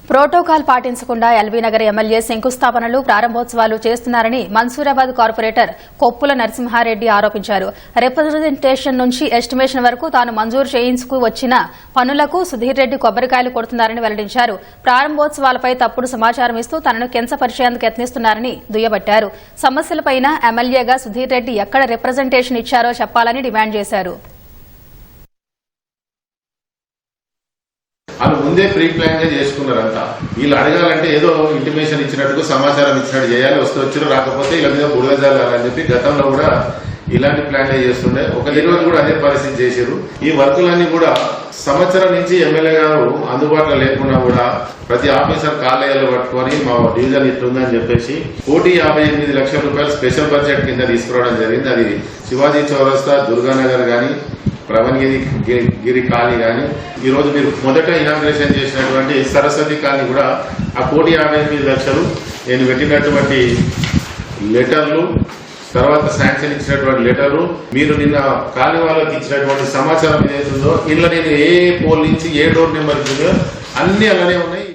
Protocol పాటించకుండా LB Nagar MLA శంకుస్థాపనలు ప్రారంభోత్సవాలు చేస్తున్నారని మన్సూరాబాద్ కార్పొరేటర్ కొప్పుల నరసింహారెడ్డి ఆరోపించారు. రిప్రజెంటేషన్ నుంచి ఎస్టిమేషన్ వరకు తాను మంజూరు చేయించుకు వచ్చిన పనులకు సుధీర్ రెడ్డి కొబ్బరికాయలు కొడుతున్నారని వెల్లడించారు. ప్రారంభోత్సవాలపై తప్పుడు సమాచారం ఇస్తూ తనను కించపరిచేందుకు యత్నిస్తున్నారని దుయ్యబట్టారు. సమస్యలపైన ఎమ్మెల్యేగా సుధీర్ రెడ్డి ఎక్కడ రిప్రజెంటేషన్ ఇచ్చారో చెప్పాలని డిమాండ్ చేశారు. వాళ్ళు ముందే ప్రీ ప్లాన్ గా చేసుకున్నారంతా. వీళ్ళు అడగాలంటే ఏదో ఇంటిమేషన్ ఇచ్చినట్టుగా సమాచారం ఇచ్చినట్టు చేయాలి, వచ్చారు రాకపోతే ఇలా మీద బురద జల్లాలని చెప్పి గతంలో కూడా ఇలాంటి ప్లాన్లే చేస్తుండే. ఒక రోజు కూడా అదే పరిస్థితి చేశారు. ఈ వర్కులన్నీ కూడా సంవత్సరం నుంచి ఎమ్మెల్యే గారు అందుబాటులో లేకుండా కూడా ప్రతి ఆఫీసర్ కాలేయాలు పట్టుకొని మా డివిజన్ ఇట్లుందని చెప్పేసి 158 లక్షల రూపాయలు స్పెషల్ బడ్జెట్ కింద తీసుకురావడం జరిగింది. అది శివాజీ చౌరస్తా, దుర్గానగర్ గాని, ప్రవణగిరి కాలనీ గాని, ఈ రోజు మీరు మొదట ఇనాగ్రేషన్ చేసినటువంటి సరస్వతి కాలనీ కూడా ఆ 158 లక్షలు నేను పెట్టినటువంటి లెటర్లు, తర్వాత శాంక్షన్ ఇచ్చినటువంటి లెటర్లు, మీరు నిన్న కాలనీ వాళ్ళకి ఇచ్చినటువంటి సమాచారం ఏదైతుందో ఇంట్లో నేను ఏ పోల్ నుంచి ఏ డోర్ నెంబర్ ఇచ్చిందో అన్ని అలానే ఉన్నాయి.